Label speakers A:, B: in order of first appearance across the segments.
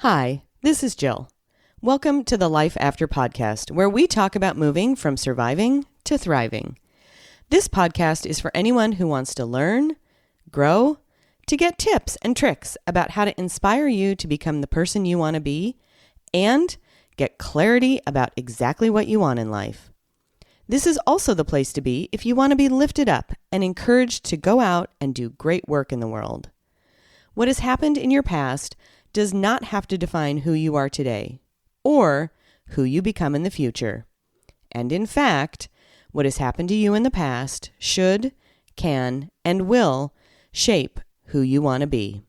A: Hi, this is Jill. Welcome to the Life After podcast, where we talk about moving from surviving to thriving. This podcast is for anyone who wants to learn, grow, to get tips and tricks about how to inspire you to become the person you want to be, and get clarity about exactly what you want in life. This is also the place to be if you want to be lifted up and encouraged to go out and do great work in the world. What has happened in your past does not have to define who you are today or who you become in the future. And in fact, what has happened to you in the past should, can, and will shape who you want to be.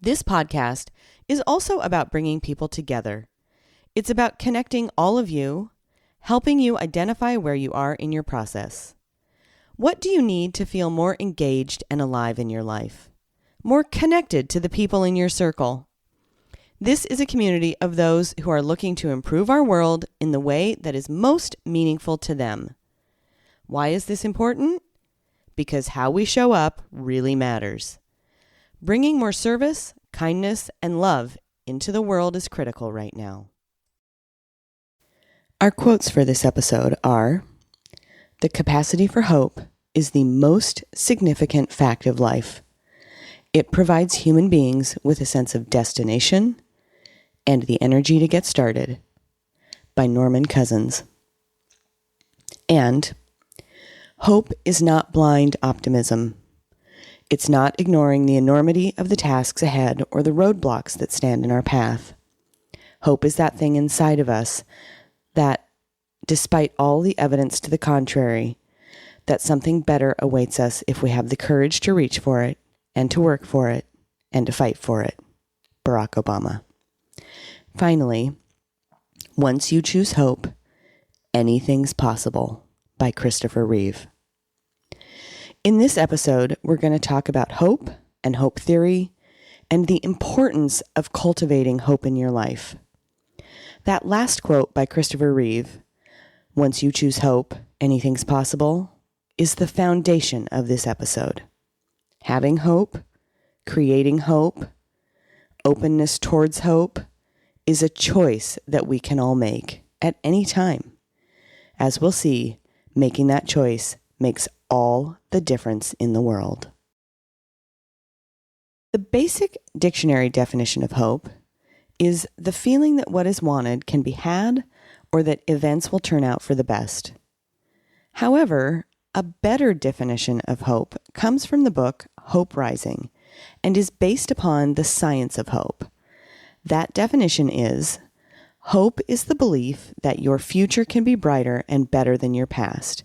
A: This podcast is also about bringing people together. It's about connecting all of you, helping you identify where you are in your process. What do you need to feel more engaged and alive in your life? More connected to the people in your circle? This is a community of those who are looking to improve our world in the way that is most meaningful to them. Why is this important? Because how we show up really matters. Bringing more service, kindness, and love into the world is critical right now. Our quotes for this episode are, "The capacity for hope is the most significant fact of life. It provides human beings with a sense of destination and the energy to get started," by Norman Cousins. And hope is not blind optimism. It's not ignoring the enormity of the tasks ahead or the roadblocks that stand in our path. Hope is that thing inside of us that, despite all the evidence to the contrary, that something better awaits us if we have the courage to reach for it and to work for it and to fight for it. Barack Obama. Finally, once you choose hope, anything's possible, by Christopher Reeve. In this episode, we're going to talk about hope and hope theory and the importance of cultivating hope in your life. That last quote by Christopher Reeve, "Once you choose hope, anything's possible," is the foundation of this episode. Having hope, creating hope, openness towards hope is a choice that we can all make at any time. As we'll see, making that choice makes all the difference in the world. The basic dictionary definition of hope is the feeling that what is wanted can be had or that events will turn out for the best. However, a better definition of hope comes from the book Hope Rising and is based upon the science of hope. That definition is, hope is the belief that your future can be brighter and better than your past,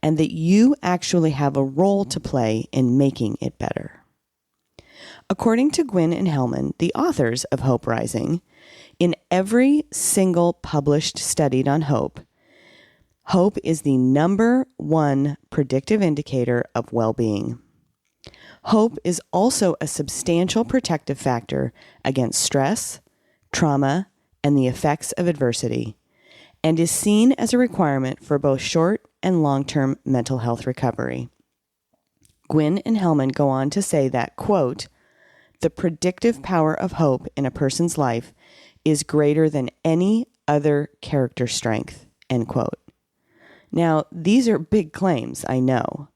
A: and that you actually have a role to play in making it better. According to Gwynne and Hellman, the authors of Hope Rising, in every single published study on hope, hope is the number one predictive indicator of well-being. Hope is also a substantial protective factor against stress, trauma, and the effects of adversity, and is seen as a requirement for both short and long-term mental health recovery. Gwynne and Hellman go on to say that, quote, "The predictive power of hope in a person's life is greater than any other character strength," end quote. Now, these are big claims, I know.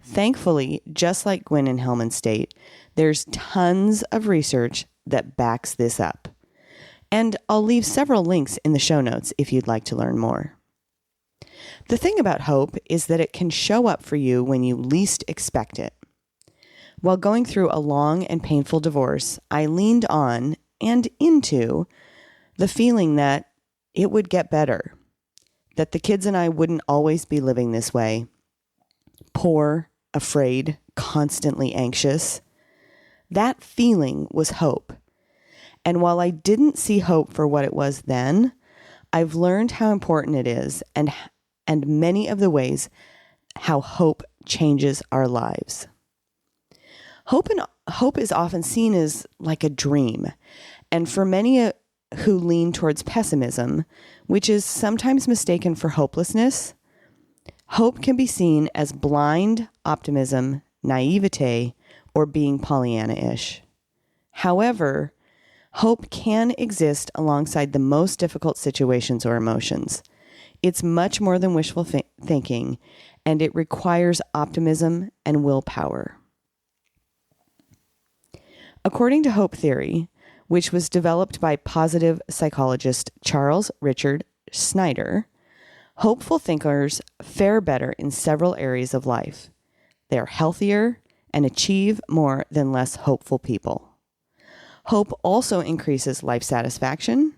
A: Thankfully, just like Gwynne and Hellman state, there's tons of research that backs this up. And I'll leave several links in the show notes if you'd like to learn more. The thing about hope is that it can show up for you when you least expect it. While going through a long and painful divorce, I leaned on and into the feeling that it would get better, that the kids and I wouldn't always be living this way. Poor, afraid, constantly anxious. That feeling was hope. And while I didn't see hope for what it was then, I've learned how important it is and many of the ways how hope changes our lives. Hope is often seen as like a dream. And for many who lean towards pessimism, which is sometimes mistaken for hopelessness, hope can be seen as blind optimism, naivete, or being Pollyanna-ish. However, Hope can exist alongside the most difficult situations or emotions. It's much more than wishful thinking, and it requires optimism and willpower. According to hope theory, which was developed by positive psychologist Charles Richard Snyder, hopeful thinkers fare better in several areas of life. They are healthier and achieve more than less hopeful people. Hope also increases life satisfaction,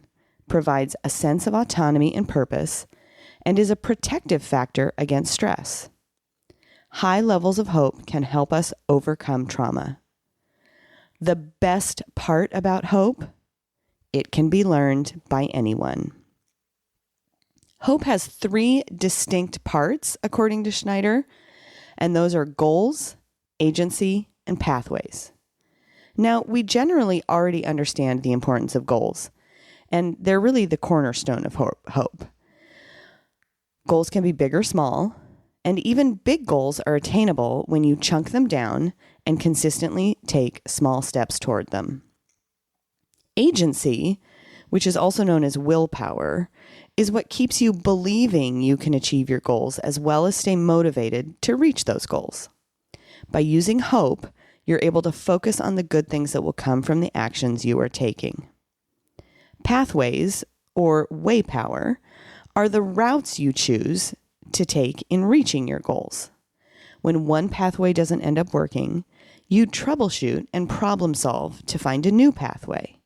A: provides a sense of autonomy and purpose, and is a protective factor against stress. High levels of hope can help us overcome trauma. The best part about hope, it can be learned by anyone. Hope has 3 distinct parts, according to Schneider, and those are goals, agency, and pathways. Now, we generally already understand the importance of goals, and they're really the cornerstone of hope. Goals can be big or small, and even big goals are attainable when you chunk them down and consistently take small steps toward them. Agency, which is also known as willpower, is what keeps you believing you can achieve your goals as well as stay motivated to reach those goals. By using hope, you're able to focus on the good things that will come from the actions you are taking. Pathways, or way power, are the routes you choose to take in reaching your goals. When one pathway doesn't end up working, you troubleshoot and problem solve to find a new pathway.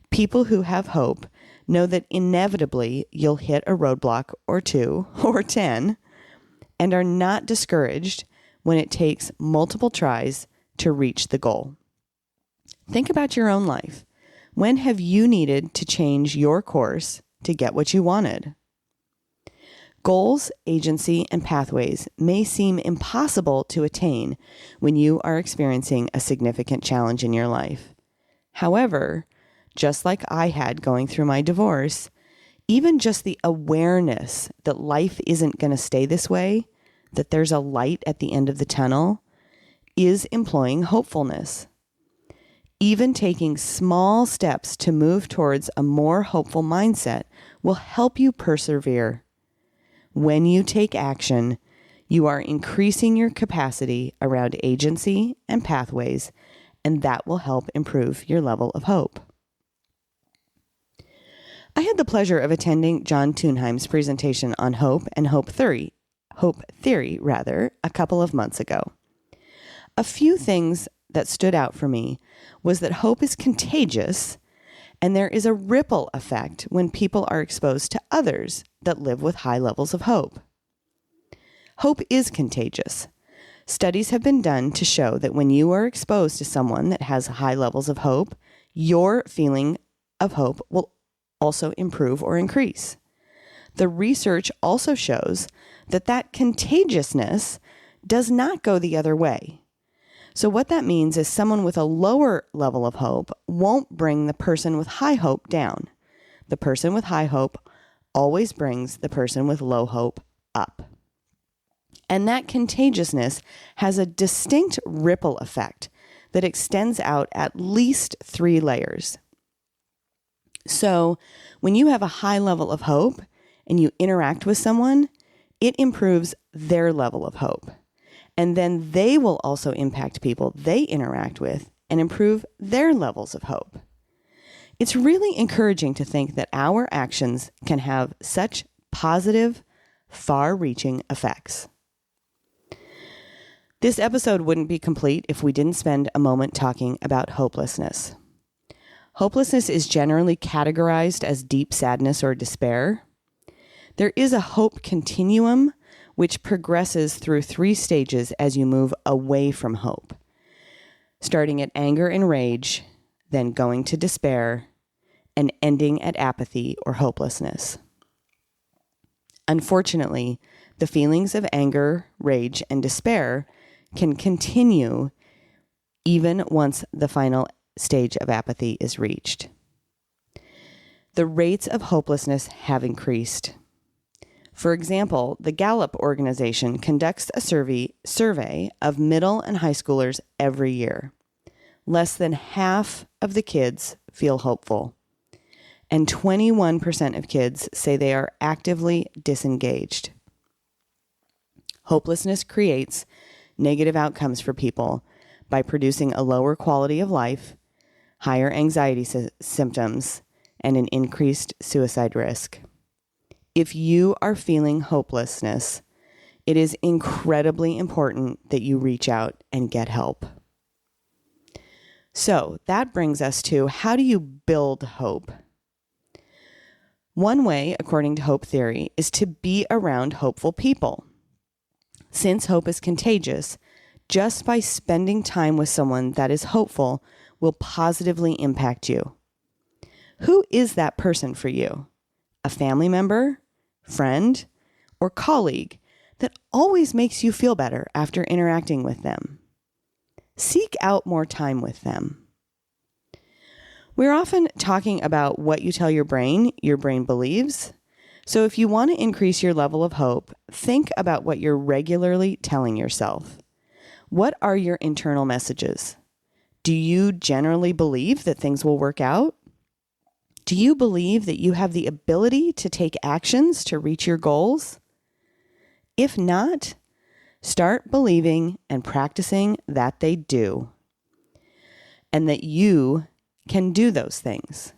A: People who have hope know that inevitably you'll hit a roadblock or 2 or 10 and are not discouraged when it takes multiple tries to reach the goal. Think about your own life. When have you needed to change your course to get what you wanted? Goals, agency, and pathways may seem impossible to attain when you are experiencing a significant challenge in your life. However, just like I had going through my divorce, even just the awareness that life isn't going to stay this way, that there's a light at the end of the tunnel, is employing hopefulness. Even taking small steps to move towards a more hopeful mindset will help you persevere. When you take action, you are increasing your capacity around agency and pathways, and that will help improve your level of hope. I had the pleasure of attending John Thunheim's presentation on hope and hope theory, a couple of months ago. A few things that stood out for me was that hope is contagious, and there is a ripple effect when people are exposed to others that live with high levels of hope. Hope is contagious. Studies have been done to show that when you are exposed to someone that has high levels of hope, your feeling of hope will also improve or increase. The research also shows that contagiousness does not go the other way. So what that means is someone with a lower level of hope won't bring the person with high hope down. The person with high hope always brings the person with low hope up. And that contagiousness has a distinct ripple effect that extends out at least 3 layers. So when you have a high level of hope and you interact with someone, it improves their level of hope. And then they will also impact people they interact with and improve their levels of hope. It's really encouraging to think that our actions can have such positive, far-reaching effects. This episode wouldn't be complete if we didn't spend a moment talking about hopelessness. Hopelessness is generally categorized as deep sadness or despair. There is a hope continuum which progresses through 3 stages as you move away from hope, starting at anger and rage, then going to despair, and ending at apathy or hopelessness. Unfortunately, the feelings of anger, rage, and despair can continue even once the final stage of apathy is reached. The rates of hopelessness have increased. For example, the Gallup organization conducts a survey of middle and high schoolers every year. Less than half of the kids feel hopeful. And 21% of kids say they are actively disengaged. Hopelessness creates negative outcomes for people by producing a lower quality of life, higher anxiety symptoms, and an increased suicide risk. If you are feeling hopelessness, it is incredibly important that you reach out and get help. So that brings us to, how do you build hope? One way, according to hope theory, is to be around hopeful people. Since hope is contagious, just by spending time with someone that is hopeful will positively impact you. Who is that person for you? A family member, friend, or colleague that always makes you feel better after interacting with them? Seek out more time with them. We're often talking about what you tell your brain believes. So if you want to increase your level of hope, think about what you're regularly telling yourself. What are your internal messages? Do you generally believe that things will work out? Do you believe that you have the ability to take actions to reach your goals? If not, start believing and practicing that they do, and that you can do those things.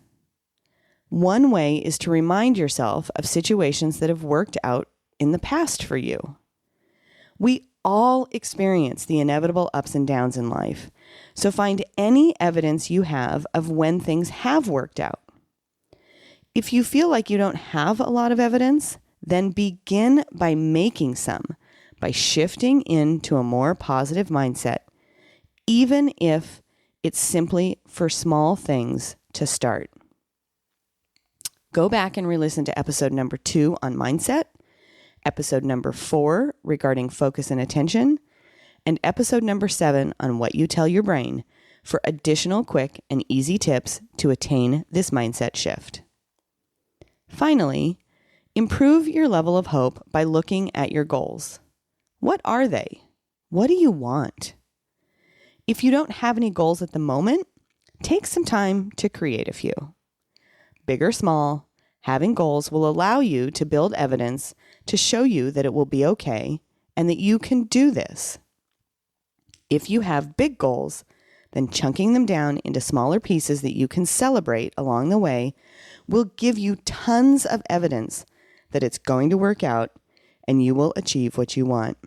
A: One way is to remind yourself of situations that have worked out in the past for you. We all experience the inevitable ups and downs in life, so find any evidence you have of when things have worked out. If you feel like you don't have a lot of evidence, then begin by making some, by shifting into a more positive mindset, even if it's simply for small things to start. Go back and re-listen to episode number 2 on mindset, episode number 4 regarding focus and attention, and episode number 7 on what you tell your brain for additional quick and easy tips to attain this mindset shift. Finally, improve your level of hope by looking at your goals. What are they? What do you want? If you don't have any goals at the moment, take some time to create a few. Big or small, having goals will allow you to build evidence to show you that it will be okay and that you can do this. If you have big goals, then chunking them down into smaller pieces that you can celebrate along the way will give you tons of evidence that it's going to work out and you will achieve what you want.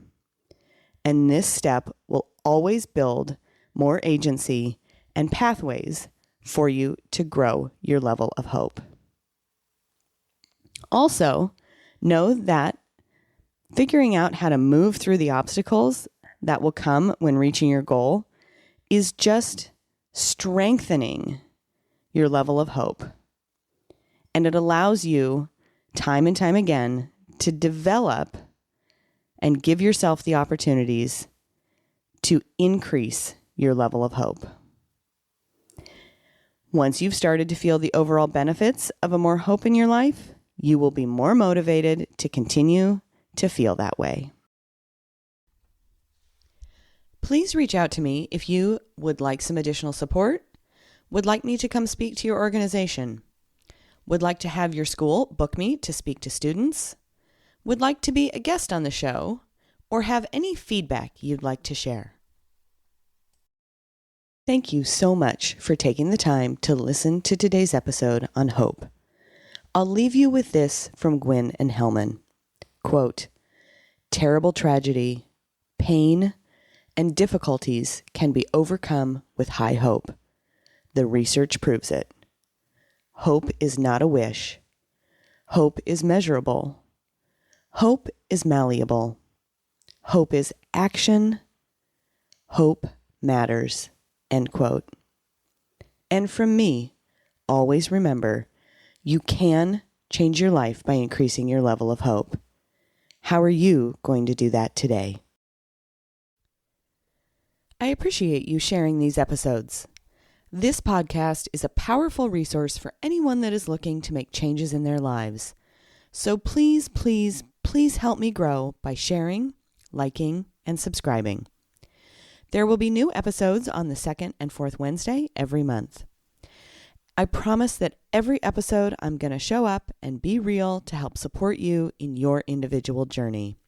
A: And this step will always build more agency and pathways for you to grow your level of hope. Also, know that figuring out how to move through the obstacles that will come when reaching your goal is just strengthening your level of hope. And it allows you time and time again to develop and give yourself the opportunities to increase your level of hope. Once you've started to feel the overall benefits of a more hope in your life, you will be more motivated to continue to feel that way. Please reach out to me if you would like some additional support, would like me to come speak to your organization, would like to have your school book me to speak to students, would like to be a guest on the show, or have any feedback you'd like to share. Thank you so much for taking the time to listen to today's episode on hope. I'll leave you with this from Gwyn and Hellman. Quote, "Terrible tragedy, pain, and difficulties can be overcome with high hope. The research proves it. Hope is not a wish. Hope is measurable. Hope is malleable. Hope is action. Hope matters." End quote. And from me, always remember, you can change your life by increasing your level of hope. How are you going to do that today? I appreciate you sharing these episodes. This podcast is a powerful resource for anyone that is looking to make changes in their lives. So please, please, please help me grow by sharing, liking, and subscribing. There will be new episodes on the second and fourth Wednesday every month. I promise that every episode I'm going to show up and be real to help support you in your individual journey.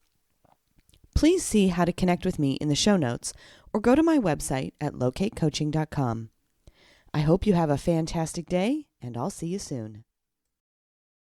A: Please see how to connect with me in the show notes or go to my website at locatecoaching.com. I hope you have a fantastic day, and I'll see you soon.